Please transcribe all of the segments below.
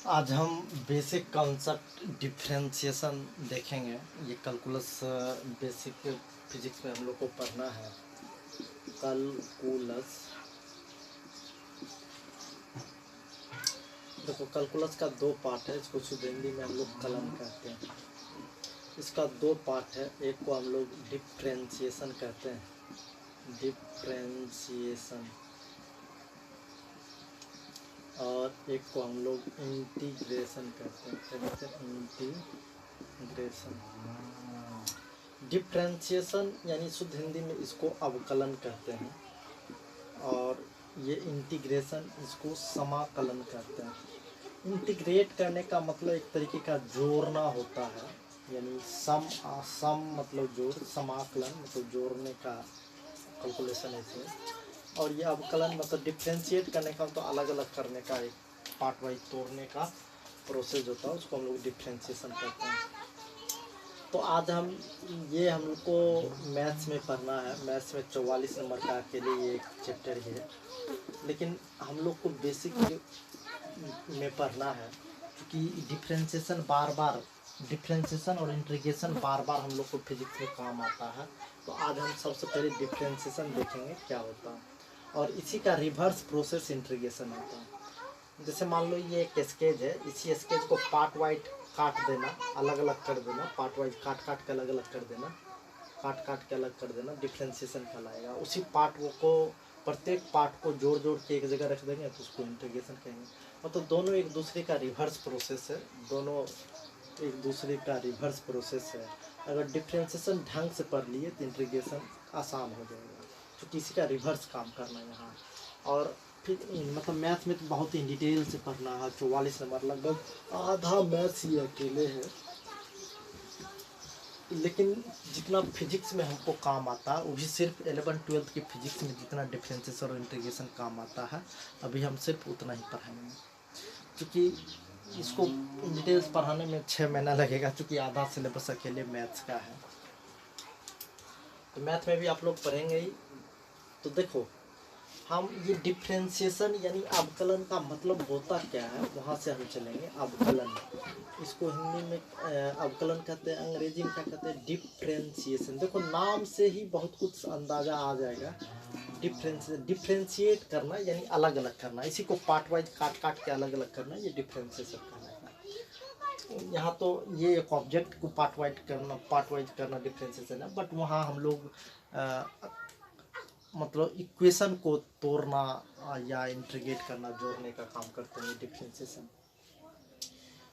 आज हम basic concept differentiation देखेंगे। ये कैलकुलस बेसिक फिजिक्स में हम लोग को पढ़ना है। कैलकुलस, देखो कैलकुलस का दो पार्ट है। इसको शुद्ध हिंदी में हम लोग कलन कहते हैं। इसका दो पार्ट है। एक को हम लोग डिफरेंशिएशन कहते हैं, डिफरेंशिएशन, और एक को हम लोग इंटीग्रेशन कहते हैं। क्या कहते हैं? इंटीग्रेशन। डिफरेंशिएशन यानी शुद्ध हिंदी में इसको अवकलन कहते हैं, और ये इंटीग्रेशन इसको समाकलन कहते हैं। इंटीग्रेट करने का मतलब एक तरीके का जोड़ना होता है, यानी सम मतलब जोड़, समाकलन मतलब जोड़ने का कैलकुलेशन है इसमें। और ये अवकलन मतलब डिफ्रेंशिएट करने का, तो अलग अलग करने का, एक पार्ट वाइज तोड़ने का प्रोसेस होता है, उसको हम लोग डिफ्रेंशिएशन कहते हैं। तो आज हम लोग को मैथ्स में पढ़ना है। मैथ्स में 44 नंबर का अकेले ये एक चैप्टर ही है, लेकिन हम लोग को बेसिक में पढ़ना है, क्योंकि डिफ्रेंशिएशन और इंटीग्रेशन बार बार हम लोग को फिजिक्स में काम आता है। तो आज हम सबसे पहले डिफ्रेंशिएशन देखेंगे क्या होता है, और इसी का रिवर्स प्रोसेस इंटीग्रेशन होता है। जैसे मान लो ये एक स्केच है, इसी स्केच को पार्ट वाइज काट देना, अलग अलग कर देना, पार्ट वाइज काट के अलग अलग कर देना, काट के अलग कर देना, डिफ्रेंशिएशन कहलाएगा। उसी पार्ट को, प्रत्येक पार्ट को जोड़ के एक जगह रख देंगे तो उसको इंटीग्रेशन कहेंगे। मतलब दोनों एक दूसरे का रिवर्स प्रोसेस है, दोनों एक दूसरे का रिवर्स प्रोसेस है। अगर डिफ्रेंशिएशन ढंग से पढ़ लिए तो इंटीग्रेशन आसान हो जाएगा, क्योंकि इसी का रिवर्स काम करना है यहाँ। और फिर मतलब मैथ में तो बहुत ही डिटेल से पढ़ना है। 44 नंबर, लगभग आधा मैथ्स ही अकेले है, लेकिन जितना फिजिक्स में हमको काम आता है वो भी सिर्फ 11-12 की फिजिक्स में जितना डिफरेंशिएशन और इंटीग्रेशन काम आता है, अभी हम सिर्फ उतना ही पढ़ाएंगे। क्योंकि इसको डिटेल्स पढ़ाने में 6 महीना लगेगा, क्योंकि आधा सिलेबस अकेले मैथ्स का है। तो मैथ में भी आप लोग पढ़ेंगे ही। तो देखो, हम ये डिफरेंशिएशन यानी अवकलन का मतलब होता क्या है, वहाँ से हम चलेंगे। अवकलन, इसको हिंदी में अवकलन कहते हैं, अंग्रेजी में क्या कहते हैं? डिफरेंशिएशन। देखो नाम से ही बहुत कुछ अंदाजा आ जाएगा। डिफरेंशिएट करना यानी अलग अलग करना, इसी को पार्ट वाइज काट के अलग अलग करना, ये डिफरेंशिएशन कहलाएगा। यहाँ तो ये एक ऑब्जेक्ट को पार्ट वाइज करना डिफरेंशिएशन है, बट वहाँ हम लोग मतलब इक्वेशन को तोड़ना या इंटीग्रेट करना, जोड़ने का काम करते हैं डिफरेंशिएशन।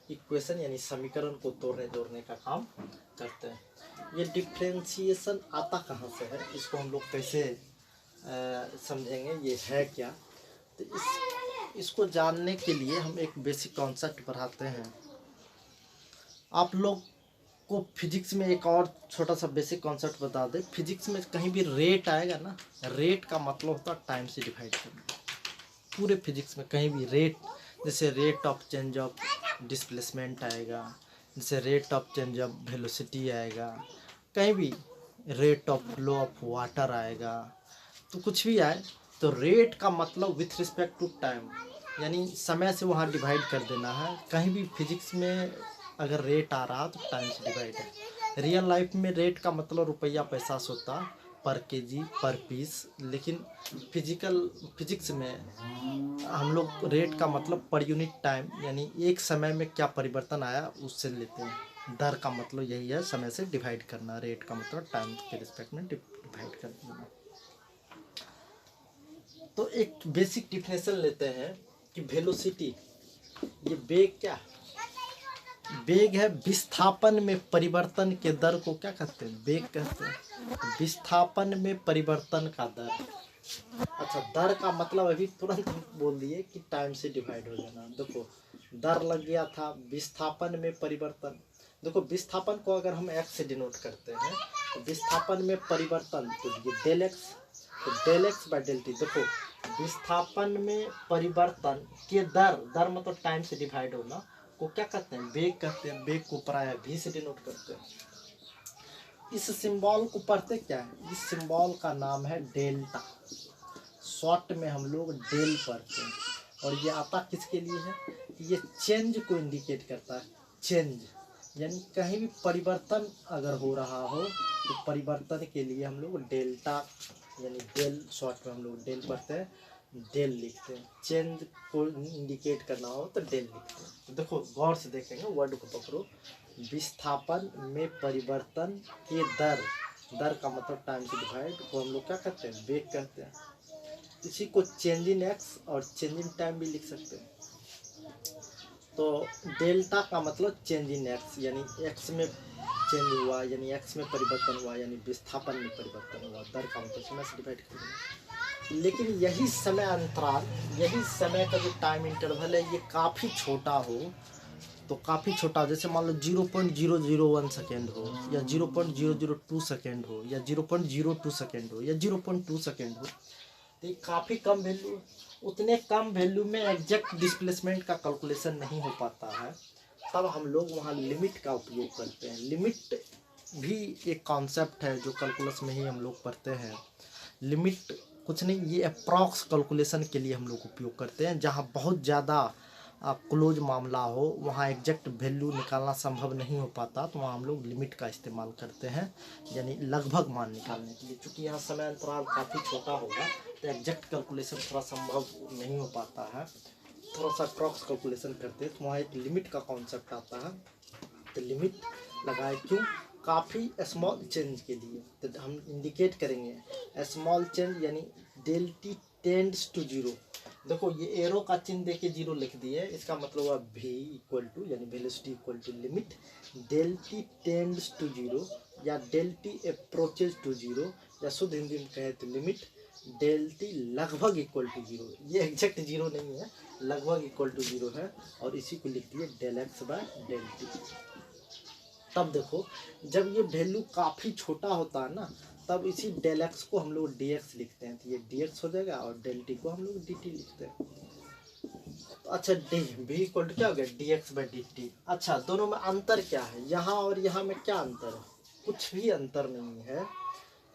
इक्वेशन यानी समीकरण को तोड़ने जोड़ने का काम करते हैं। ये डिफरेंशिएशन आता कहाँ से है, इसको हम लोग कैसे समझेंगे, ये है क्या? तो इसको जानने के लिए हम एक बेसिक कॉन्सेप्ट पढ़ाते हैं आप लोग को। फिजिक्स में एक और छोटा सा बेसिक कॉन्सेप्ट बता दें। फिजिक्स में कहीं भी रेट आएगा ना, रेट का मतलब होता है टाइम से डिवाइड करना। पूरे फिजिक्स में कहीं भी रेट, जैसे rate of change of displacement आएगा, जैसे rate of change of velocity आएगा, कहीं भी rate of flow of water आएगा, तो कुछ भी आए तो रेट का मतलब विथ रिस्पेक्ट टू टाइम, यानी समय से वहाँ डिवाइड कर देना है। कहीं भी फिजिक्स में अगर रेट आ रहा तो टाइम से डिवाइड है। रियल लाइफ में रेट का मतलब रुपया पैसा से होता, पर केजी पर पीस, लेकिन फिजिक्स में हम लोग रेट का मतलब पर यूनिट टाइम, यानी एक समय में क्या परिवर्तन आया उससे लेते हैं। दर का मतलब यही है, समय से डिवाइड करना। रेट का मतलब टाइम के रिस्पेक्ट में डिवाइड कर देना। तो एक बेसिक डिफिनेशन लेते हैं कि वेलोसिटी, ये वेग क्या है? वेग है विस्थापन में परिवर्तन के दर को क्या कहते हैं? वेग कहते हैं। विस्थापन में परिवर्तन का दर। अच्छा, दर का मतलब अभी तुरंत बोल दिए कि टाइम से डिवाइड हो जाना। देखो दर लग गया था, विस्थापन में परिवर्तन। देखो विस्थापन को अगर हम एक्स से डिनोट करते हैं, तो विस्थापन में परिवर्तन तो ये डेल एक्स, तो del x by del t. देखो विस्थापन में परिवर्तन के दर मतलब टाइम से डिवाइड होना को क्या कहते हैं? वेग कहते हैं। वेग को प्राय भी से डिनोट करते हैं। इस सिंबल को पढ़ते क्या है? इस सिंबल का नाम है डेल्टा। शॉर्ट में हम लोग डेल पढ़ते हैं। और ये आता किसके लिए है? ये चेंज को इंडिकेट करता है। चेंज यानी कहीं भी परिवर्तन अगर हो रहा हो तो परिवर्तन के लिए हम लोग डेल्टा यानी डेल, शॉर्ट में हम लोग डेल पढ़ते हैं, डेल लिखते हैं। चेंज को इंडिकेट करना हो तो डेल लिखते हैं। तो देखो गौर से देखेंगे, वर्ड को पकड़ो। विस्थापन में परिवर्तन के दर, दर का मतलब टाइम से डिवाइड, को हम लोग क्या कहते हैं? वेग कहते हैं। इसी को चेंज इन एक्स और चेंज इन टाइम भी लिख सकते हैं। तो डेल्टा का मतलब चेंज इन एक्स, यानी एक्स में चेंज हुआ, यानी एक्स में परिवर्तन हुआ, यानी विस्थापन में परिवर्तन हुआ। दर का मतलब समय से डिवाइड करेंगे। लेकिन यही समय अंतराल, यही समय का जो टाइम इंटरवल है ये काफ़ी छोटा हो, तो काफ़ी छोटा, जैसे मान लो 0.001 सेकेंड हो, या 0.002 सेकेंड हो, या 0.02 सेकेंड हो, या 0.2 सेकेंड हो, तो ये काफ़ी कम वैल्यू। उतने कम वैल्यू में एग्जैक्ट डिस्प्लेसमेंट का कैलकुलेशन नहीं हो पाता है, तब हम लोग वहाँ लिमिट का उपयोग करते हैं। लिमिट भी एक कॉन्सेप्ट है जो कैलकुलस में ही हम लोग पढ़ते हैं। लिमिट कुछ नहीं, ये अप्रॉक्स कैलकुलेशन के लिए हम लोग उपयोग करते हैं। जहाँ बहुत ज़्यादा क्लोज मामला हो, वहाँ एग्जैक्ट वैल्यू निकालना संभव नहीं हो पाता, तो वहाँ हम लोग लिमिट का इस्तेमाल करते हैं, यानी लगभग मान निकालने के लिए। चूँकि यहाँ समय अंतराल काफ़ी छोटा होगा तो एग्जैक्ट कैलकुलेशन थोड़ा संभव नहीं हो पाता है, थोड़ा सा क्रॉस कैलकुलेशन करते हैं, तो वहाँ एक लिमिट का कॉन्सेप्ट आता है। तो लिमिट लगाए क्यों? काफ़ी स्मॉल चेंज के लिए। तो हम इंडिकेट करेंगे स्मॉल चेंज, यानी del T tends to zero. देखो ये एरो का चिन्ह देके जीरो लिख दिए, इसका मतलब हुआ v इक्वल टू, यानी velocity equal to limit del T tends to zero, या del T approaches to zero, या शुद्ध हिंदी में कहे तो लिमिट डेल टी लगभग इक्वल टू जीरो। ये एग्जैक्ट जीरो नहीं है, लगभग इक्वल टू जीरो है, और इसी को लिख दिए del x by del t. तब देखो जब ये वैल्यू काफ़ी छोटा होता है ना, तब इसी डेल एक्स को हम लोग डी एक्स लिखते हैं, तो ये डी एक्स हो जाएगा, और डेल टी को हम लोग डी टी लिखते हैं। तो अच्छा डी भी इक्वल टू क्या हो गया? D x by d T. अच्छा दोनों में अंतर क्या है? यहाँ और यहाँ में क्या अंतर है? कुछ भी अंतर नहीं है,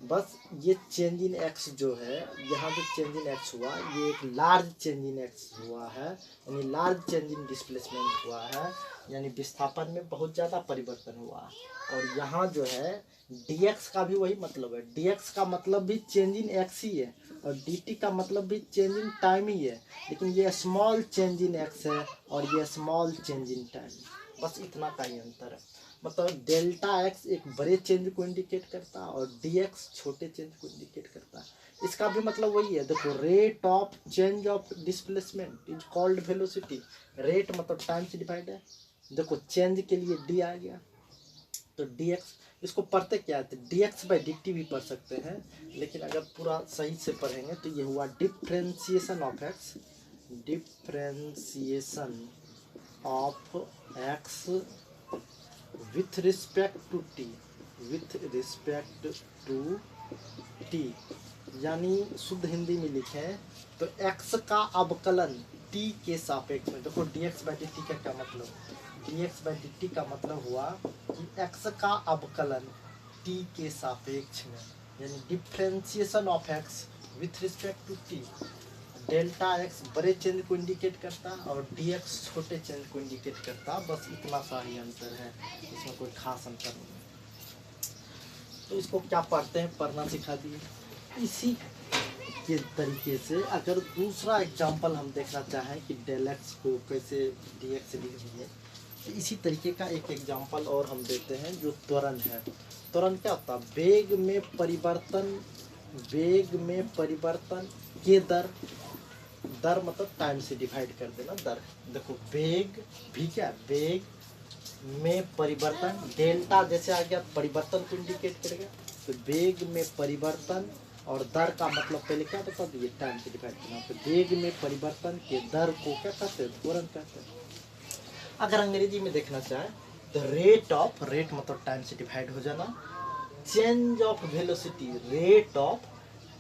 बस ये चेंज इन एक्स जो है, यहाँ जो चेंज इन एक्स हुआ ये एक लार्ज चेंज इन एक्स हुआ है, यानी लार्ज चेंज इन डिस्प्लेसमेंट हुआ है, यानी विस्थापन में बहुत ज़्यादा परिवर्तन हुआ है। और यहाँ जो है dx का भी वही मतलब है, dx का मतलब भी चेंज इन एक्स ही है, और dt का मतलब भी चेंज इन टाइम ही है, लेकिन ये स्मॉल चेंज इन एक्स है और ये स्मॉल चेंज इन टाइम, बस इतना का ही अंतर है। मतलब डेल्टा एक्स एक बड़े चेंज को इंडिकेट करता है और डी एक्स छोटे चेंज को इंडिकेट करता है। इसका भी मतलब वही है, देखो rate of change of displacement is called velocity. Rate मतलब टाइम से डिवाइड है, देखो चेंज के लिए डी आ गया, तो डी एक्स, इसको पढ़ते क्या है? D x by d T भी पढ़ सकते हैं, लेकिन अगर पूरा सही से पढ़ेंगे तो ये हुआ differentiation of x, differentiation of x with respect to t, with respect to t, यानी शुद्ध हिंदी में लिखें तो x का अवकलन t के सापेक्ष में। देखो dx बाई डी टी का क्या मतलब? dx बाई डी टी का मतलब हुआ कि x का अवकलन t के सापेक्ष में, यानी differentiation of x with respect to t। Delta x बड़े चेंज को इंडिकेट करता और डी एक्स छोटे चेंज को इंडिकेट करता, बस इतना सा ही अंतर है, इसमें कोई खास अंतर नहीं है। तो इसको क्या पढ़ते हैं? पढ़ना सिखा दिए। इसी के तरीके से अगर दूसरा एग्जांपल हम देखना चाहें कि डेल एक्स को कैसे डी एक्स लिख दिए, तो इसी तरीके का एक एग्जांपल और हम देते हैं जो त्वरण है। त्वरण क्या होता है? वेग में परिवर्तन, वेग में परिवर्तन के दर, दर मतलब टाइम से डिवाइड कर देना दर। देखो वेग भी क्या, वेग में परिवर्तन, डेल्टा जैसे आ गया परिवर्तन को इंडिकेट करेगा, तो वेग में परिवर्तन, और दर का मतलब पहले क्या बता दिए? टाइम से डिवाइड करना। तो वेग में परिवर्तन के दर को क्या कहते हैं? त्वरण कहते हैं। अगर अंग्रेजी में देखना चाहे तो रेट ऑफ, रेट मतलब टाइम से डिवाइड हो जाना, change of velocity, rate of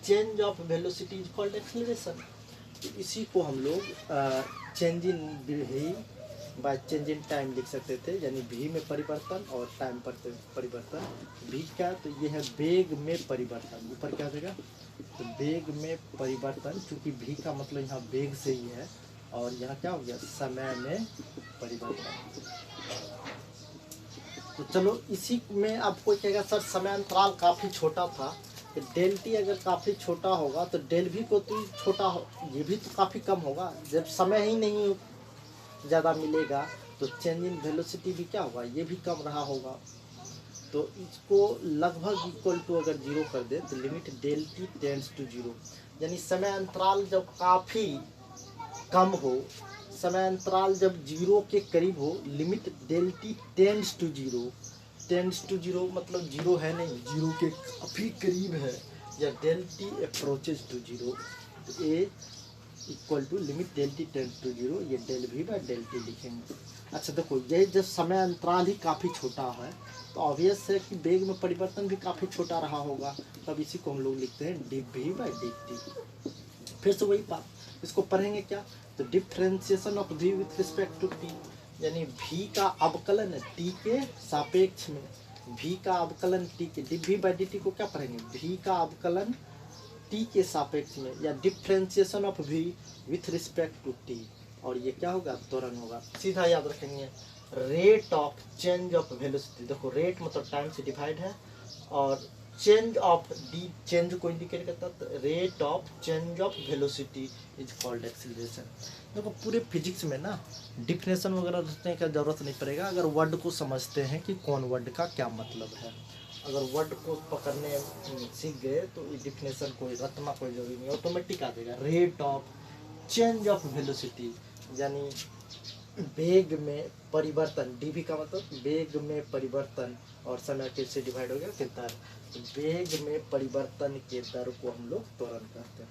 change of velocity is called acceleration. तो इसी को हम लोग चेंज इन भी बाय चेंज इन टाइम लिख सकते थे, यानी भी में परिवर्तन और टाइम पर परिवर्तन। भी क्या? तो ये है वेग में परिवर्तन, ऊपर क्या हो जाएगा? तो वेग में परिवर्तन, चूँकि भी का मतलब यहाँ वेग से ही है, और यहाँ क्या हो गया, समय में परिवर्तन। तो चलो इसी में आपको कहेगा सर समय अंतराल काफ़ी छोटा था, तो डेल टी अगर काफ़ी छोटा होगा तो डेल भी को तो छोटा हो, ये भी तो काफ़ी कम होगा। जब समय ही नहीं ज़्यादा मिलेगा तो चेंज इन वेलोसिटी भी क्या होगा, ये भी कम रहा होगा। तो इसको लगभग इक्वल टू अगर जीरो कर दे तो limit del T tends to zero, यानी समय अंतराल जब काफ़ी कम हो, समय अंतराल जब जीरो के करीब हो, limit del T tends to zero. Tends to zero मतलब जीरो है नहीं, जीरो के काफ़ी करीब है, या del T approaches to zero. A equal to limit del T tends to zero, ये डेल भी बाय डेल टी लिखेंगे। अच्छा देखो, ये जब समय अंतराल ही काफ़ी छोटा है तो ऑब्वियस है कि वेग में परिवर्तन भी काफ़ी छोटा रहा होगा, तब इसी को हम लोग लिखते हैं d v by d t. फिर से वही बात, इसको पढ़ेंगे क्या, तो differentiation of v with respect to t, यानी v का अवकलन t के सापेक्ष में, v का अवकलन t के, d v by d t को क्या पढ़ेंगे, v का अवकलन t के सापेक्ष में, या differentiation of v with respect to t, और ये क्या होगा, त्वरण होगा। सीधा याद रखेंगे rate of change of velocity. देखो रेट मतलब टाइम से डिवाइड है, और चेंज ऑफ डी चेंज को इंडिकेट करता है, तो rate of change of velocity is called acceleration. देखो पूरे फिजिक्स में ना डिफिनेशन वगैरह रखने का जरूरत नहीं पड़ेगा, अगर वर्ड को समझते हैं कि कौन वर्ड का क्या मतलब है। अगर वर्ड को पकड़ने सीख गए तो ये डिफिनेशन कोई रटना कोई जरूरी नहीं, ऑटोमेटिक आ जाएगा। Rate of change of velocity यानी वेग में परिवर्तन, डीवी का मतलब वेग में परिवर्तन, और समय किससे डिवाइड हो गया, कि दर। वेग में परिवर्तन के दर को हम लोग त्वरण कहते हैं।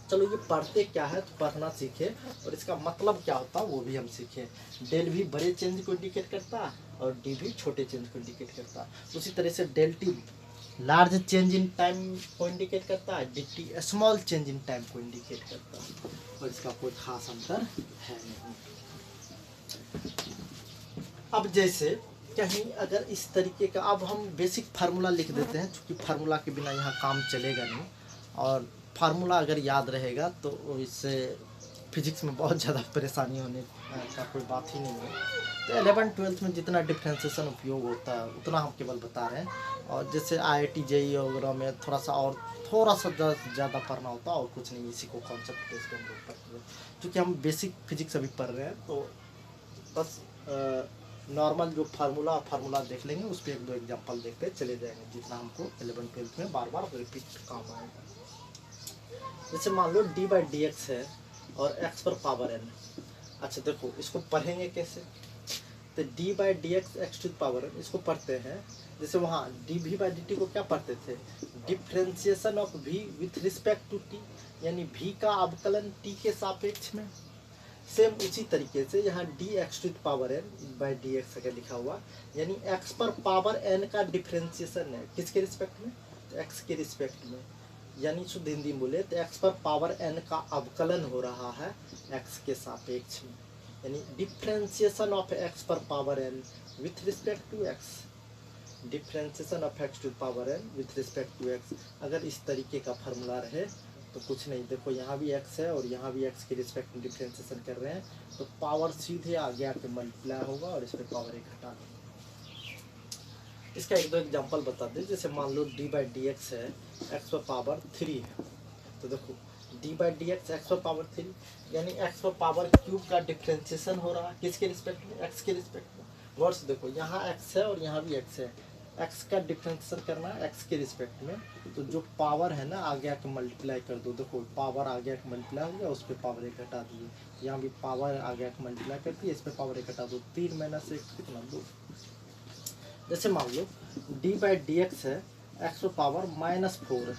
चलो ये पढ़ते क्या है तो पढ़ना सीखे, और इसका मतलब क्या होता है वो भी हम सीखे। डेल भी बड़े चेंज को इंडिकेट करता है और डी भी छोटे चेंज को इंडिकेट करता है। उसी तरह से del t large change in time को इंडिकेट करता है, d t small change in time को इंडिकेट करता है, और इसका कोई खास अंतर है नहीं। अब जैसे कहीं अगर इस तरीके का, अब हम बेसिक फार्मूला लिख देते हैं, क्योंकि फार्मूला के बिना यहाँ काम चलेगा नहीं, और फार्मूला अगर याद रहेगा तो इससे फिजिक्स में बहुत ज़्यादा परेशानी होने का कोई बात ही नहीं है। तो 11th-12th में जितना डिफ्रेंसिएशन उपयोग होता है उतना हम केवल बता रहे हैं, और जैसे IIT JEE वगैरह में थोड़ा सा ज़्यादा पढ़ना होता है, और कुछ नहीं, इसी को कॉन्सेप्ट बेस पे हम लोग पढ़ते हैं। क्योंकि हम बेसिक फिजिक्स अभी पढ़ रहे हैं तो बस नॉर्मल जो फार्मूला देख लेंगे, उस पर एक दो एग्जांपल देखते चले जाएंगे, जितना हमको 11th-12th में बार बार रिपीट काम आएगा। जैसे मान लो डी बाई डी एक्स है और एक्स पर पावर एन। अच्छा देखो इसको पढ़ेंगे कैसे, तो d by D x x to power n, इसको पढ़ते हैं जैसे वहाँ d v by d t को क्या पढ़ते थे, differentiation of v with respect to t, यानी वी का अवकलन टी के सापेक्ष में। सेम उसी तरीके से यहाँ d x to power n by D x अगर लिखा हुआ, यानी एक्स पर पावर एन का डिफ्रेंसिएशन है, किसके रिस्पेक्ट में, तो एक्स के रिस्पेक्ट में, यानी शुद्ध हिंदी में बोले तो एक्स पर पावर एन का अवकलन हो रहा है एक्स के सापेक्ष में, यानी डिफ्रेंसिएशन ऑफ एक्स पर power n with respect to x, differentiation of x to power n with respect to x. अगर इस तरीके का फार्मूला रहे तो कुछ नहीं, देखो यहाँ भी x है और यहाँ भी x के रिस्पेक्ट में डिफ्रेंसिएशन कर रहे हैं, तो पावर सीधे आगे आके मल्टीप्लाई होगा और इस पर पावर एक हटा देंगे। इसका एक दो एग्जांपल बता दें, जैसे मान लो डी बाई डी एक्स है, x पर पावर 3 है, तो देखो D by D x x पर पावर 3, यानी x पर पावर क्यूब का डिफ्रेंसिएशन हो रहा है किसके रिस्पेक्ट में, x के रिस्पेक्ट में। गौर से देखो यहाँ x है और यहाँ भी x है, x का डिफ्रेंशिएशन करना है x के रिस्पेक्ट में, तो जो पावर है ना आगे आके मल्टीप्लाई कर दो, देखो पावर आगे आके मल्टीप्लाई हो गया, उस पर पावर एक हटा दिए, यहाँ भी पावर आगे आके मल्टीप्लाई करती है, इस पर पावर एक हटा दो, 3 माइनस 1 कितना 2। जैसे मान लो डी बाई डी एक्स है, एक्स पर पावर -4 है,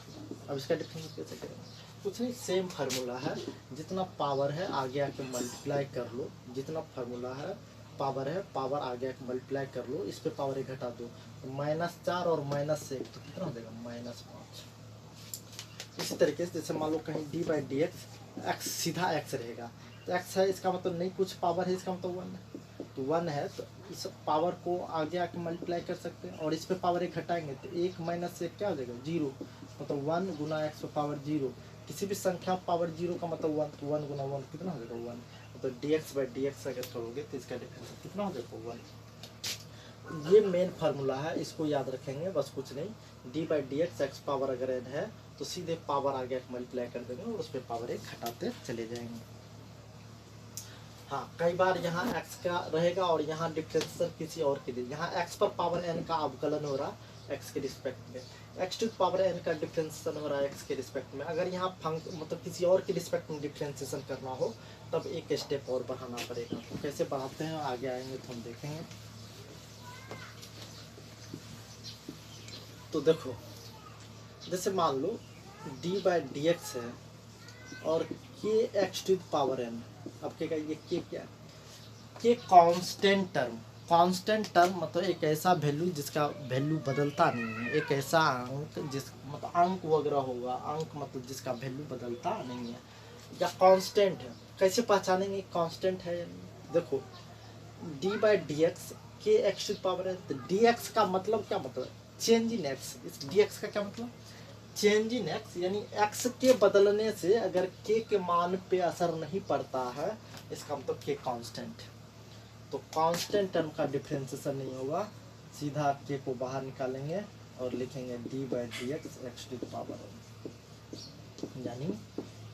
अब इसका डिफरेंस कैसे करेंगे, कुछ नहीं, सेम फार्मूला है, जितना पावर है आगे आके मल्टीप्लाई कर लो, जितना फार्मूला है पावर है, पावर आगे आके मल्टीप्लाई कर लो, इस पे पावर एक हटा दो, तो -4 और -1 तो कितना हो जाएगा -5। इसी तरीके से जैसे मान लो कहीं D by D x, x सीधा एक्स रहेगा, तो एक्स है इसका मतलब नहीं कुछ पावर है, इसका मतलब 1 है, तो 1 है तो इस पावर को आगे आके मल्टीप्लाई कर सकते हैं, और इस पे पावर एक हटाएंगे तो 1 - 1 क्या हो जाएगा 0, मतलब 1 गुना एक्स पर पावर 0, किसी भी संख्या पावर 0 का मतलब 1, तो 1 गुना 1 कितना हो जाएगा 1, तो dx बाई dx अगर करोगे तो इसका डिफरेंस कितना हो जाएगा 1। ये मेन फार्मूला है, इसको याद रखेंगे बस, कुछ नहीं। D by D x x power अगर n है तो सीधे पावर आगे मल्टीप्लाई कर देंगे और उस पर पावर 1 घटाते चले जाएंगे। हाँ, कई बार यहाँ x का रहेगा और यहाँ डिफरेंशियल किसी और के लिए, यहाँ x पर पावर n का अवकलन हो रहा है x के रिस्पेक्ट में, x टू पावर n का डिफरेंशिएशन हो रहा है x के रिस्पेक्ट में। अगर यहाँ मतलब किसी और के रिस्पेक्ट में डिफरेंशिएशन करना हो तब एक स्टेप और बढ़ाना पड़ेगा। तो कैसे बढ़ाते हैं आगे आएंगे तो हम देखेंगे। तो देखो, जैसे मान लो d बाई डी एक्स है और के एक्स टू पावर n, अब क्या ये के क्या है, के कांस्टेंट टर्म। कांस्टेंट टर्म मतलब एक ऐसा वैल्यू जिसका वैल्यू बदलता नहीं है, एक ऐसा अंक जिस मतलब अंक वगैरह होगा, अंक मतलब जिसका वैल्यू बदलता नहीं है या कांस्टेंट है। कैसे पहचानेंगे कांस्टेंट है? देखो d बाई डी एक्स के एक्स टू पावर n, तो डी एक्स का मतलब क्या, मतलब चेंज इन एक्स। इस डी एक्स का क्या मतलब, चेंज इन एक्स, यानी एक्स के बदलने से अगर के के मान पे असर नहीं पड़ता है, इसका मतलब के कांस्टेंट। तो कांस्टेंट टर्म का डिफरेंशिएशन नहीं होगा, सीधा के को बाहर निकालेंगे और लिखेंगे d by D x x to power n, यानी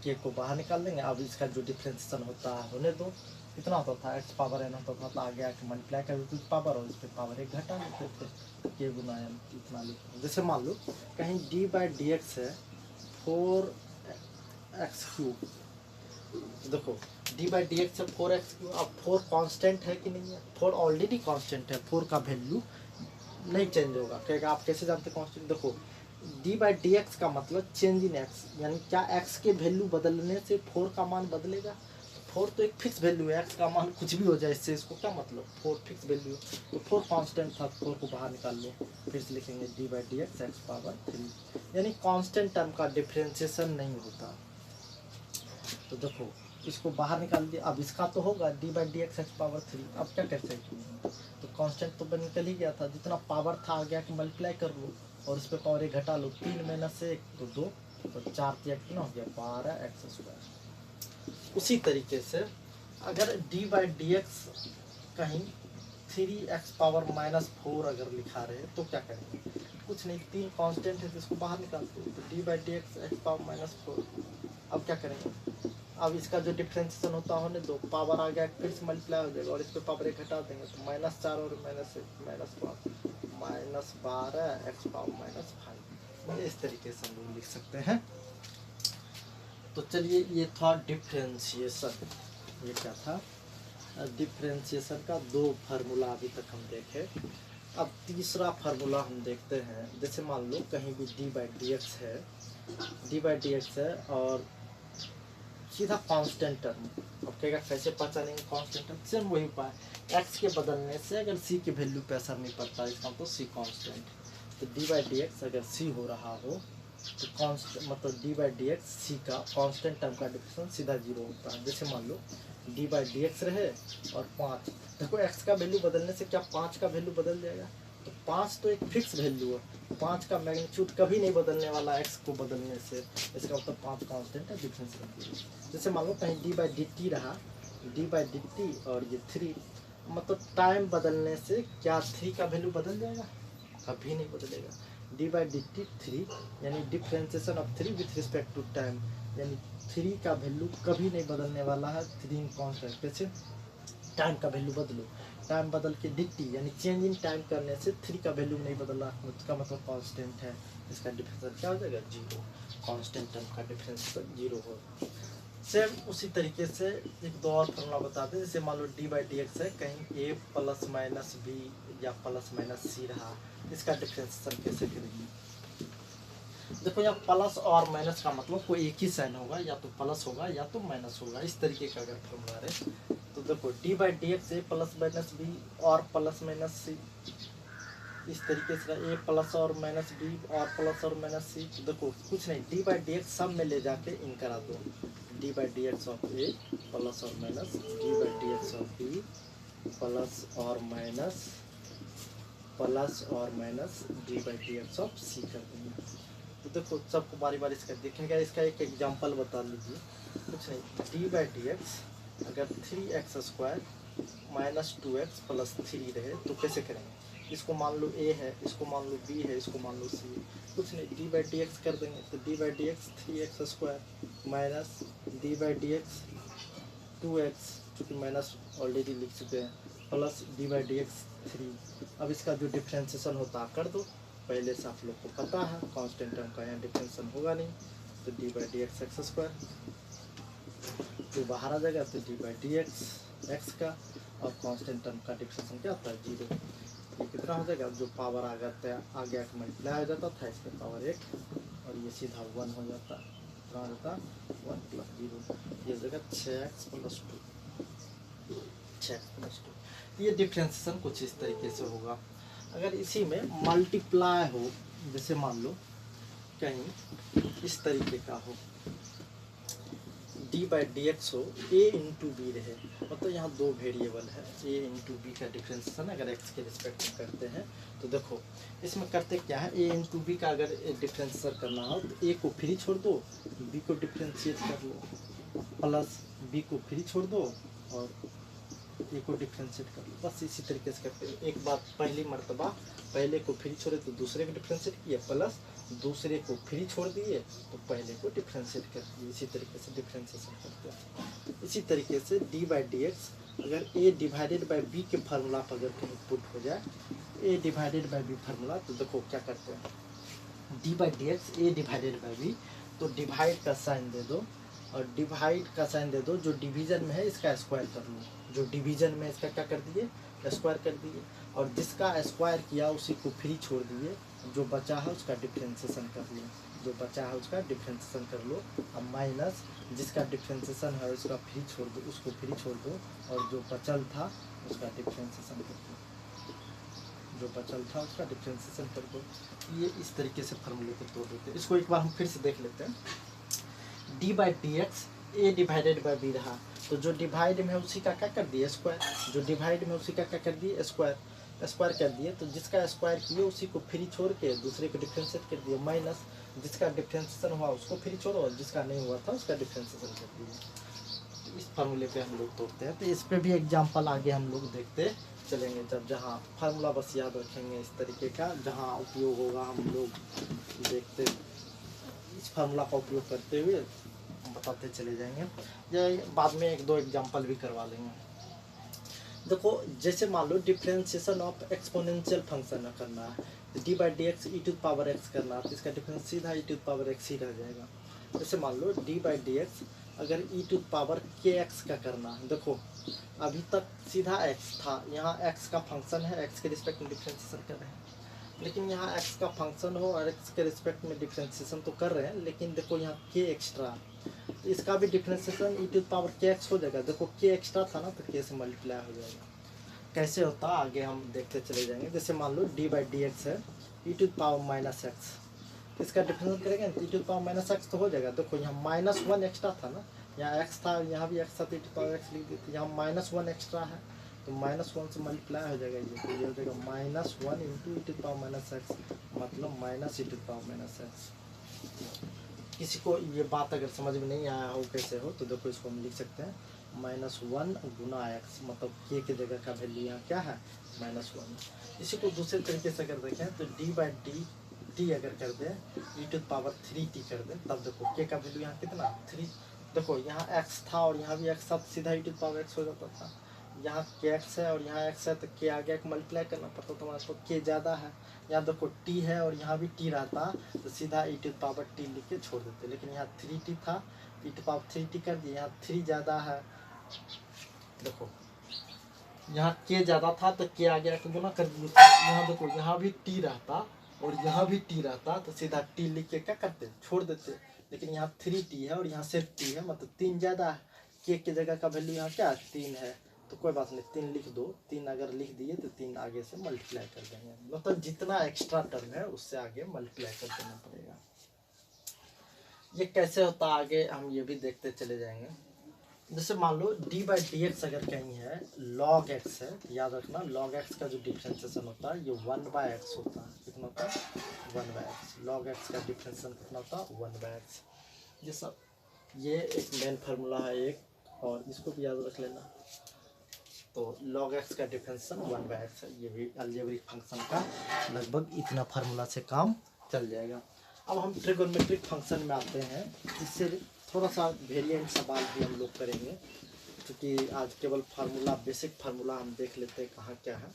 के को बाहर निकाल देंगे। अब इसका जो डिफरेंशिएशन होता है होने दो, कितना होता था एक्स पावर n होता था, तो आगे आके मल्टीप्लाई कर देते पावर और इस पर पावर 1 घटा लेते थे, के गुना n इतना लिखो। जैसे मान लो कहीं d बाई डी एक्स है 4x³, देखो d बाई डी एक्स है 4x³। अब 4 कांस्टेंट है कि नहीं है, 4 ऑलरेडी कांस्टेंट है, 4 का वैल्यू नहीं चेंज होगा। कहेगा आप कैसे जानते कांस्टेंट, देखो d बाई डी एक्स का मतलब चेंज इन एक्स, यानी क्या x के वैल्यू बदलने से 4 का मान बदलेगा। 4 तो एक फिक्स वैल्यू है, x का मान कुछ भी हो जाए इससे इसको क्या मतलब, 4 फिक्स वैल्यू, तो 4 कांस्टेंट था, 4 को बाहर निकाल लो, फिर से लिखेंगे d by D x x power 3, यानी कांस्टेंट टर्म का डिफरेंशिएशन नहीं होता। तो देखो इसको बाहर निकाल दिया, अब इसका तो होगा d by D x x power 3। अब क्या कर सकते हैं, तो कांस्टेंट तो निकल ही गया था, जितना पावर था आ गया कि मल्टीप्लाई कर लो और इस पर पावर 1 घटा लो, 3 माइनस 1 तो 2, तो 4 कितना हो गया 12x²। उसी तरीके से अगर d बाई डी एक्स कहीं 3x पावर -4 अगर लिखा रहे तो क्या करेंगे, कुछ नहीं, 3 कांस्टेंट है तो इसको बाहर निकालते हैं, तो d by D x x power -4। अब क्या करेंगे, अब इसका जो डिफरेंशिएशन होता होने दो, पावर आ गया फिर से मल्टीप्लाई हो जाएगा और इस पर पावर 1 घटा देंगे, तो -4 और -1 -12x पावर -5। इस तरीके से हम लोग लिख सकते हैं। तो चलिए ये था डिफरेंशिएशन, ये क्या था, डिफरेंशिएशन का 2 फार्मूला अभी तक हम देखे। अब तीसरा फार्मूला हम देखते हैं। जैसे मान लो कहीं भी d बाई डी एक्स है, d बाई डी एक्स है और सीधा कांस्टेंट टर्म। अब कहेगा कैसे पहचानेंगे कांस्टेंट टर्म, सेम वही उपाय, x के बदलने से अगर c के वैल्यू पे असर नहीं पड़ता, इसका मतलब c कांस्टेंट। तो d बाई डी एक्स अगर c हो रहा हो तो कांस्टेंट मतलब d by D x c का कांस्टेंट टर्म का डिफरेंस सीधा 0 होता है। जैसे मान लो d बाई डी एक्स रहे और 5, देखो x का वैल्यू बदलने से क्या 5 का वैल्यू बदल जाएगा, तो 5 तो एक फिक्स वैल्यू है, 5 का मैग्नीट्यूड कभी नहीं बदलने वाला x को बदलने से, इसका मतलब 5 कांस्टेंट है, डिफरेंस रख दीजिए। जैसे मान लो कहीं d बाई डी टी रहा, d बाई डी टी और ये 3, मतलब टाइम बदलने से क्या 3 का वैल्यू बदल जाएगा, कभी नहीं बदलेगा। d बाई डी टी 3, यानी differentiation of 3 with respect to time, यानी 3 का वैल्यू कभी नहीं बदलने वाला है, 3 कांस्टेंट। कैसे, टाइम का वैल्यू बदलो, टाइम बदल के dt यानी चेंज इन टाइम करने से 3 का वैल्यू नहीं बदला, उसका मतलब कांस्टेंट है, इसका डिफरेंस क्या हो जाएगा 0, कांस्टेंट टर्म का डिफरेंस 0 होगा। सेम उसी तरीके से एक दो और फॉर्मूला बताते हैं। जैसे मान लो d बाई डी एक्स है, कहीं a प्लस माइनस b या प्लस माइनस c रहा, इसका डिफरेंशिएशन कैसे करेंगे। देखो यहाँ प्लस और माइनस का मतलब कोई एक ही साइन होगा, या तो प्लस होगा या तो माइनस होगा, इस तरीके का अगर फॉर्मूला रहे तो देखो d by D x a plus minus b और प्लस माइनस सी, इस तरीके से a प्लस और माइनस बी और प्लस और माइनस सी। तो देखो कुछ नहीं, d बाई डी एक्स सब में ले जाके इन करा दो, d by D X of A plus और minus d by D X of B plus और minus d by D X of C कर देंगे। तो देखो सबको बारी बारी से देखेंगे। इसका एक एग्जांपल बता लीजिए, कुछ नहीं, डी बाई डी एक्स अगर 3x² माइनस 2x प्लस 3 रहे तो कैसे करेंगे? इसको मान लो a है, इसको मान लो b है, इसको मान लो c है। कुछ नहीं, डी बाई डी एक्स कर देंगे तो d by D x 3x² minus D by D x 2x, चूँकि माइनस ऑलरेडी लिख चुके हैं, plus D by D x 3। अब इसका जो डिफ्रेंशिएशन होता कर दो, पहले से आप लोग को पता है कांस्टेंट टर्म का यहाँ डिफ्रेंशिएशन होगा नहीं, तो d by D x x², जो बाहर आ जाएगा तो d by D x x का, और कांस्टेंट टर्म का डिफ्रेंशिएशन क्या होता है 0। ये कितना हो जाएगा, जो पावर आ जाता है आगे आके मल्टीप्लाई हो जाता था इसके पावर 1, और ये सीधा 1 हो जाता, कितना हो जाता 1 + 0, ये हो जाएगा 6x + 2, 6x + 2। ये डिफ्रेंशिएशन कुछ इस तरीके से होगा। अगर इसी में मल्टीप्लाई हो, जैसे मान लो कहीं इस तरीके का हो, डी बाई डी एक्स हो, a इंटू बी रहे, मतलब यहाँ दो वेरिएबल है, a इंटू बी का डिफ्रेंशिएशन अगर x के रिस्पेक्ट में करते हैं तो देखो इसमें करते क्या है, a इंटू बी का अगर डिफ्रेंशिएशन करना हो तो a को फ्री छोड़ दो, b को डिफ्रेंशिएट कर लो, प्लस b को फ्री छोड़ दो और a को डिफ्रेंशिएट कर लो। बस इसी तरीके से करते हैं। एक बार पहली मर्तबा पहले को फ्री छोड़े तो दूसरे को डिफ्रेंशिएट किया, प्लस दूसरे को फ्री छोड़ दिए तो पहले को डिफ्रेंशिएट कर दिए। इसी तरीके से डिफ्रेंशिएशन करते हैं। इसी तरीके से डी बाई डी एक्स अगर a डिवाइडेड बाई b के फार्मूला पर अगर कहीं पुट हो जाए, a divided by b formula, तो देखो क्या करते हैं, d by D x a divided by b, तो डिवाइड का साइन दे दो, और डिवाइड का साइन दे दो, जो डिवीजन में है इसका स्क्वायर कर लो, जो डिवीजन में इसका क्या कर दिए, स्क्वायर कर दिए, और जिसका स्क्वायर किया उसी को फ्री छोड़ दिए, जो बचा है उसका डिफ्रेंशिएशन कर लो, जो बचा है उसका डिफ्रेंशिएशन कर लो। अब माइनस जिसका डिफ्रेंशिएशन है उसका फ्री छोड़ दो, उसको फ्री छोड़ दो, और जो बचल था उसका डिफ्रेंशिएशन कर दो, जो बचल था उसका डिफ्रेंशिएशन कर दो। ये इस तरीके से फार्मूले को तोड़ देते हैं। इसको एक बार हम फिर से देख लेते हैं। D by D x a divided by b रहा, तो जो डिवाइड में उसी का क्या कर दिए स्क्वायर, जो डिवाइड में उसी का क्या कर दिए स्क्वायर, स्क्वायर कर दिए, तो जिसका स्क्वायर किए उसी को फ्री छोड़ के दूसरे को डिफ्रेंशिएट कर दिए, माइनस जिसका डिफ्रेंशिएशन हुआ उसको फ्री छोड़ो, और जिसका नहीं हुआ था उसका डिफ्रेंशिएशन कर दिए। तो इस फार्मूले पे हम लोग तोड़ते हैं। तो इस पे भी एग्जाम्पल आगे हम लोग देखते चलेंगे, जब जहाँ फार्मूला बस याद रखेंगे इस तरीके का, जहाँ उपयोग होगा हम लोग देखते, इस फार्मूला का उपयोग करते हुए बताते चले जाएंगे, या बाद में एक दो एग्जांपल भी करवा लेंगे। देखो जैसे मान लो डिफरेंशिएशन ऑफ एक्सपोनेंशियल फंक्शन करना है, D by D x e⁻x करना है, तो इसका डिफरेंस सीधा e⁻x ही रह जाएगा। जैसे मान लो डी बाई डी एक्स अगर e⁻kx का करना है, देखो अभी तक सीधा x था, यहाँ x का फंक्शन है, x के रिस्पेक्ट में डिफरेंशिएशन कर रहे हैं, लेकिन यहाँ x का फंक्शन हो और x के रिस्पेक्ट में डिफरेंशिएशन तो कर रहे हैं, लेकिन देखो यहाँ k एक्स्ट्रा, तो इसका भी डिफरेंशिएशन e⁻kx हो जाएगा। देखो k एक्स्ट्रा था ना, तो k से मल्टीप्लाई हो जाएगा। कैसे होता आगे हम देखते चले जाएंगे। जैसे मान लो डी बाई डी एक्स है e⁻−x, इसका डिफरेंशिएशन करेंगे तो e⁻x तो हो जाएगा। देखो यहाँ -1 एक्स्ट्रा था ना, यहाँ x था, यहाँ भी x था, तो e⁻x लिख देते, यहाँ -1 एक्स्ट्रा है तो -1 से मल्टीप्लाई हो जाएगा, ये तो ये हो जाएगा -1 × e⁻x, मतलब -e⁻x। किसी को ये बात अगर समझ में नहीं आया हो कैसे हो, तो देखो इसको हम लिख सकते हैं -1 गुना x, मतलब k की जगह का वैल्यू यहाँ क्या है -1। इसी को दूसरे तरीके से अगर देखें तो डी बाई टी अगर कर दें e⁻3t कर दें, तब देखो k का वैल्यू यहाँ कितना 3। देखो यहाँ x था और यहाँ भी x था, तो सीधा e⁻x हो जाता था। यहाँ kx है और यहाँ x है, तो k आगे मल्टीप्लाई करना पड़ता, तो हमारे पास k ज़्यादा है। यहाँ देखो t है और यहाँ भी t रहता, तो सीधा e⁻t लिख के छोड़ देते, लेकिन यहाँ 3t था, e⁻3t कर दिए, यहाँ 3 ज़्यादा है। देखो यहाँ k ज़्यादा था तो k आगे आके गुना कर दिए, यहाँ देखो यहाँ भी t रहता और यहाँ भी t रहता, तो सीधा t लिख के क्या करते छोड़ देते, लेकिन यहाँ 3t है और यहाँ सिर्फ t है, मतलब 3 ज़्यादा है। k की जगह का वैल्यू यहाँ क्या 3 है, तो कोई बात नहीं 3 लिख दो, 3 अगर लिख दिए तो 3 आगे से मल्टीप्लाई कर देंगे, मतलब जितना एक्स्ट्रा टर्म है उससे आगे मल्टीप्लाई कर देना पड़ेगा। ये कैसे होता है आगे हम ये भी देखते चले जाएंगे। जैसे मान लो डी बाई डी एक्स अगर कहीं है log x है, याद रखना log x का जो डिफरेंशिएशन होता है ये 1/x होता है, कितना होता है 1/x। log x का डिफरेंशियल कितना होता 1/x। ये सब ये एक मेन फार्मूला है एक, और इसको भी याद रख लेना। तो log x का डिफरेंशियल 1/x है। ये भी अलजेब्रिक फंक्शन का लगभग इतना फार्मूला से काम चल जाएगा। अब हम ट्रिगोनोमेट्रिक फंक्शन में आते हैं। इससे थोड़ा सा वेरिएंट सवाल भी हम लोग करेंगे, क्योंकि आज केवल फार्मूला, बेसिक फार्मूला हम देख लेते हैं कहाँ क्या है।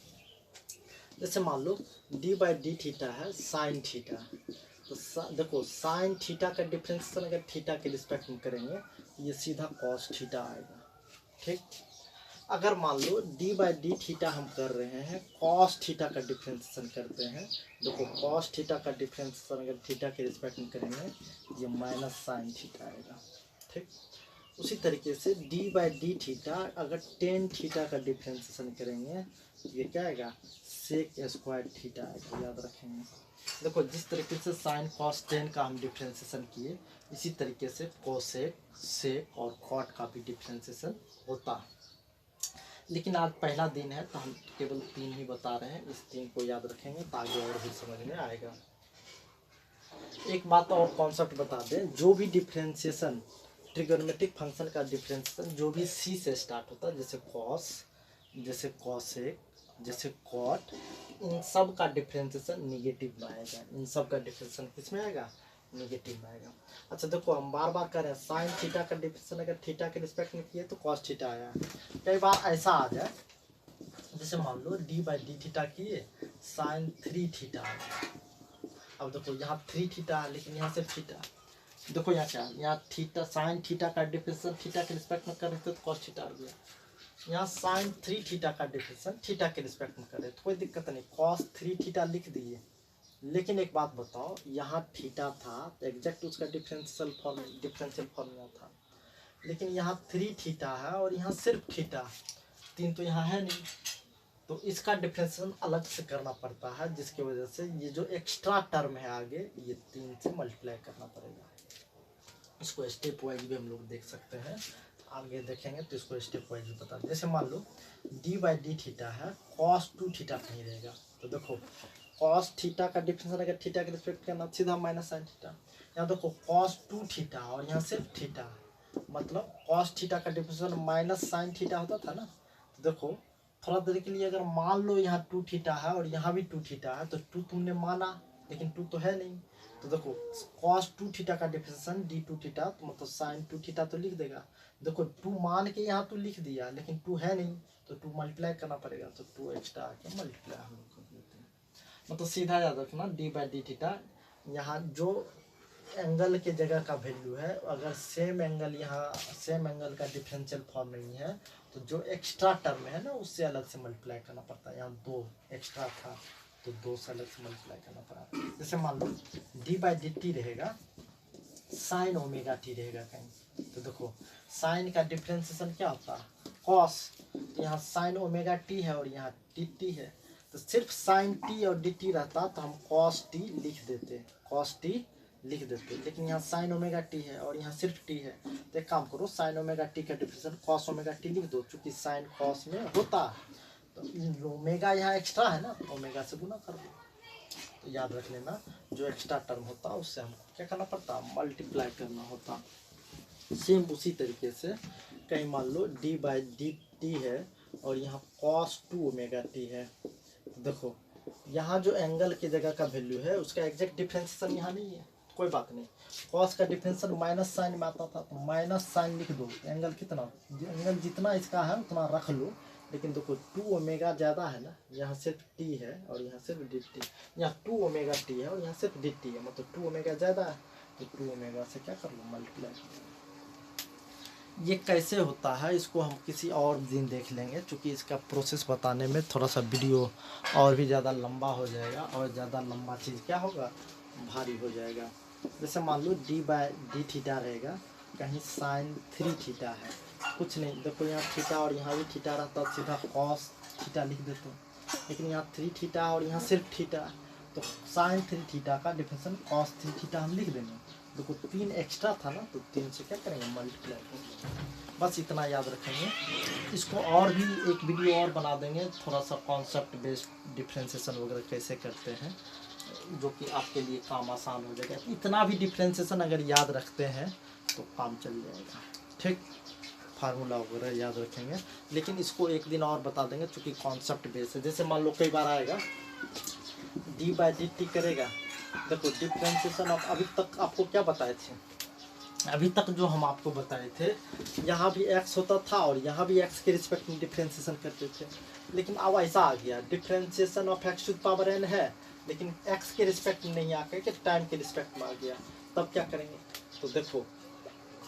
जैसे मान लो d/d है साइन थीटा, तो देखो साइन थीटा का डिफरेंशियल अगर थीटा के रिस्पेक्ट में करेंगे ये सीधा कॉस थीटा आएगा। ठीक, अगर मान लो d/d हम कर रहे हैं, कॉस थीटा का डिफरेंशियल करते हैं, देखो कॉस थीटा का डिफरेंशियल अगर थीटा के रिस्पेक्ट में करेंगे ये माइनस साइन थीटा आएगा। ठीक, उसी तरीके से d/d अगर टेन थीटा का डिफरेंशिएशन करेंगे ये क्या आएगा, सेक स्क्वायर थीटा आएगा। याद रखेंगे, देखो जिस तरीके से साइन कॉस टेन का हम डिफरेंशिएशन किए, इसी तरीके से कोसेक, सेक और कॉट का भी डिफरेंशिएशन होता है। लेकिन आज पहला दिन है तो हम केवल 3 ही बता रहे हैं, इस 3 को याद रखेंगे तो आगे और भी समझ में आएगा। एक बात और कॉन्सेप्ट बता दें, जो भी डिफरेंशिएशन ट्रिगोनोमेट्रिक फंक्शन का डिफरेंशिएशन जो भी सी से स्टार्ट होता है, जैसे कॉस, जैसे कॉसेक, जैसे कॉट, इन सब का डिफरेंशिएशन निगेटिव में आएगा। इन सब का डिफरेंशिएशन किस में आएगा, निगेटिव में आएगा। अच्छा देखो हम बार बार कर रहे हैं, साइन थीटा का डिफरेंशिएशन अगर थीटा के रिस्पेक्ट में किए तो कॉस थीटा आया। कई बार ऐसा आ जाए, जैसे मान लो d/d किए साइन 3 थीटा आया। अब देखो यहाँ 3 थीटा है लेकिन यहाँ सिर्फ थीटा। देखो यहाँ क्या, यहाँ थीटा साइन थीटा का डिफरेंशिएशन थीटा के रिस्पेक्ट में कर रहे थे तो कॉस थीटा आ गया। यहाँ साइन 3 थीटा का डिफरेंशिएशन थीटा के रिस्पेक्ट में कर रहे तो कोई दिक्कत नहीं, कॉस 3 थीटा लिख दिए। लेकिन एक बात बताओ, यहाँ थीटा था तो एग्जैक्ट उसका डिफरेंशियल फॉर्मूला था, लेकिन यहाँ 3 थीटा है और यहाँ सिर्फ थीटा, 3 तो यहाँ है नहीं, तो इसका डिफरेंशिएशन अलग से करना पड़ता है, जिसकी वजह से ये जो एक्स्ट्रा टर्म है आगे ये 3 से मल्टीप्लाई करना पड़ेगा। इसको स्टेप वाइज भी हम लोग देख सकते हैं, आगे देखेंगे तो इसको स्टेप वाइज भी बता दें। जैसे मान लो d/d है, cos 2 थीटा कहीं रहेगा, तो देखो cos थीटा का डिफरेंशिएशन अगर थीटा के रिस्पेक्ट करना सीधा माइनस साइन थीटा। यहाँ देखो cos 2 थीटा और यहाँ सिर्फ थीटा, मतलब cos थीटा का डिफरेंशिएशन माइनस साइन थीटा होता था ना। तो देखो थोड़ा देर के लिए अगर मान लो यहाँ 2 थीटा है और यहाँ भी 2 थीटा है, तो 2 तुमने माना लेकिन 2 तो है नहीं, तो देखो cos 2 थीटा का डिफरेंशिएशन d2 थीटा, तो मतलब sin 2 थीटा तो लिख देगा। देखो 2 मान के यहाँ 2 लिख दिया लेकिन 2 है नहीं, तो 2 मल्टीप्लाई करना पड़ेगा, तो 2 एक्स्ट्रा आके मल्टीप्लाई हम लोग कर देते हैं। मतलब सीधा याद रखना d/d यहाँ जो एंगल के जगह का वैल्यू है, अगर सेम एंगल यहाँ सेम एंगल का डिफरेंशियल फॉर्म नहीं है तो जो एक्स्ट्रा टर्म है ना उससे अलग से मल्टीप्लाई करना पड़ता है। यहाँ 2 एक्स्ट्रा था तो 2 से अलग से मल्टीप्लाई करना पड़ा। जैसे मान लो d/dt रहेगा साइन ओमेगा टी रहेगा कहीं, तो देखो साइन का डिफरेंशिएशन क्या होता है कॉस, तो यहाँ साइन ओमेगा टी है और यहाँ dt है, तो सिर्फ साइन टी और dt रहता तो हम कॉस टी लिख देते, कॉस टी लिख देते, लेकिन यहाँ साइन ओमेगा टी है और यहाँ सिर्फ टी है, तो एक काम करो साइन ओमेगा टी का डिफरेंशिएशन कॉस ओमेगा टी लिख दो, चूंकि साइन कॉस में होता तो ओमेगा यहाँ एक्स्ट्रा है ना, ओमेगा से गुना कर दो। तो याद रख लेना जो एक्स्ट्रा टर्म होता है उससे हमको क्या करना पड़ता, मल्टीप्लाई करना होता। सेम उसी तरीके से कहीं मान लो d/dt है और यहाँ cos 2 ओमेगा टी है, तो देखो यहाँ जो एंगल की जगह का वैल्यू है उसका एग्जैक्ट डिफरेंशिएशन यहाँ नहीं है, कोई बात नहीं, cos का डिफरेंशिएशन माइनस साइन में आता था तो माइनस साइन लिख दो, एंगल कितना, एंगल जितना इसका है उतना रख लो, लेकिन देखो 2 ओमेगा ज़्यादा है ना, यहाँ सिर्फ टी है और यहाँ सिर्फ dt, यहाँ 2 ओमेगा टी है और यहाँ सिर्फ dt है, मतलब 2 ओमेगा ज़्यादा है तो 2 ओमेगा से क्या कर लो मल्टीप्लाई। ये कैसे होता है इसको हम किसी और दिन देख लेंगे, क्योंकि इसका प्रोसेस बताने में थोड़ा सा वीडियो और भी ज़्यादा लंबा हो जाएगा और ज़्यादा लंबा चीज़ क्या होगा, भारी हो जाएगा। जैसे मान लो d/d रहेगा कहीं साइन 3 थीटा है, कुछ नहीं, देखो यहाँ थीटा और यहाँ भी थीटा रहता तो सीधा कॉस थीटा लिख देते, लेकिन यहाँ 3 थीटा और यहाँ सिर्फ थीटा, तो साइन 3 थीटा का डिफरेंशिएशन कॉस 3 थीटा हम लिख देंगे। देखो 3 एक्स्ट्रा था ना तो 3 से क्या करेंगे मल्टीप्लाई करेंगे, बस इतना याद रखेंगे। इसको और भी एक वीडियो और बना देंगे, थोड़ा सा कॉन्सेप्ट बेस्ड डिफरेंशिएशन वगैरह कैसे करते हैं जो कि आपके लिए काम आसान हो जाएगा। इतना भी डिफ्रेंसिएशन अगर याद रखते हैं तो काम चल जाएगा। ठीक, फार्मूला वगैरह याद रखेंगे, लेकिन इसको एक दिन और बता देंगे चूँकि कॉन्सेप्ट बेस है। जैसे मान लो कई बार आएगा डी बाई डी टी करेगा। देखो डिफ्रेंसिएशन ऑफ, अभी तक आपको क्या बताए थे, अभी तक जो हम आपको बताए थे यहाँ भी x होता था और यहाँ भी x के रिस्पेक्ट में डिफ्रेंसिएशन करते थे। लेकिन अब ऐसा आ गया differentiation of x to the power n है, लेकिन x के रिस्पेक्ट में नहीं आकर के टाइम के रिस्पेक्ट में आ गया। तब क्या करेंगे, तो देखो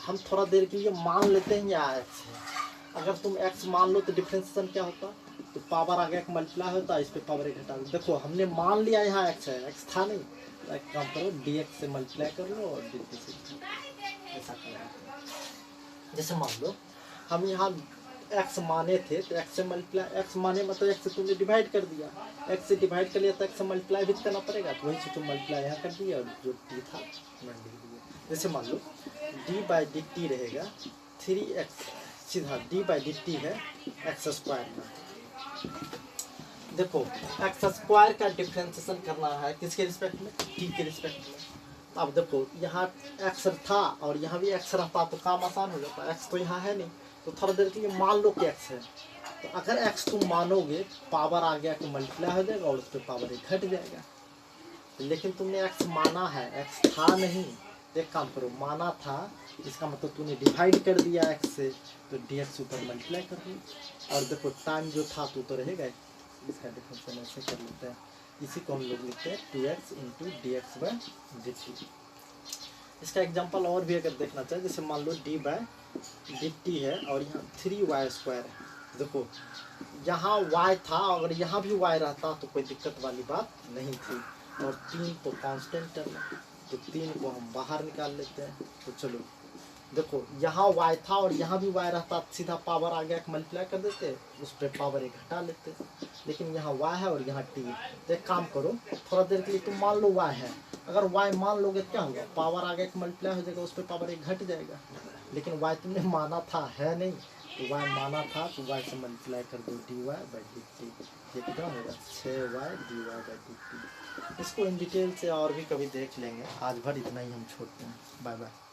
हम थोड़ा देर के लिए मान लेते हैं यहाँ x है। अगर तुम x मान लो तो डिफ्रेंसिएशन क्या होता, तो पावर आगे एक मल्टीप्लाई होता है, इस पर पावर एक घटा दो। देखो हमने मान लिया यहाँ x है, x था नहीं, तो एक काम करो dx से मल्टीप्लाई कर लो और dt से ऐसा करना। जैसे मान लो हम यहाँ x माने थे तो x से मल्टीप्लाई, x माने मतलब x से तुमने डिवाइड कर दिया, x से डिवाइड कर लिया तो x से मल्टीप्लाई भी करना पड़ेगा, तो वही से तुम मल्टीप्लाई यहाँ कर दिया और जो t था मैंने लिख दिया। जैसे मान लो d बाई डी टी रहेगा 3x, सीधा d बाई डी टी है एक्स स्क्वायर का। देखो एक्स स्क्वायर का डिफ्रेंसिएशन करना है किसके रिस्पेक्ट में, t के रिस्पेक्ट में। अब देखो यहाँ x था और यहाँ भी x रहता तो काम आसान हो जाता, x तो यहाँ है नहीं, तो थोड़ा देर के लिए मान लो कि x है। तो अगर x तुम मानोगे पावर आ गया कि मल्टीप्लाई हो जाएगा और उस पर पावर एक घट जाएगा। लेकिन तुमने x माना है, x था नहीं, तो एक काम करो माना था इसका मतलब तूने डिवाइड कर दिया x से, तो dx ऊपर मल्टीप्लाई कर दिया। और देखो टाइम जो था तो रहेगा, इसका डिफरेंशियल ऐसे कर लेते हैं, इसी को हम लोग लिखते हैं 2x into D x by d T. इसका एग्जांपल और भी अगर देखना चाहे, जैसे मान लो d बाई डी टी है और यहाँ 3y स्क्वायर है। देखो यहाँ y था, अगर यहाँ भी y रहता तो कोई दिक्कत वाली बात नहीं थी, और 3 तो कांस्टेंट टर्म है, तो 3 को हम बाहर निकाल लेते हैं। तो चलो देखो यहाँ y था और यहाँ भी y रहता, सीधा पावर आ गया मल्टीप्लाई कर देते, उस पर पावर एक घटा लेते। लेकिन यहाँ y है और यहाँ t, तो एक काम करो थोड़ा देर के लिए तुम मान लो y है, अगर y मान लोगे तो क्या होगा, पावर आ गया मल्टीप्लाई हो जाएगा, उस पर पावर एक घट जाएगा। लेकिन y तुमने माना था है नहीं, तो y माना था तो y से मल्टीप्लाई कर दो dy बाई डी टी, ये कितना होगा 6y dy by d T. इसको इन डिटेल से और भी कभी देख लेंगे, आज भर इतना ही हम छोड़ते हैं। Bye bye.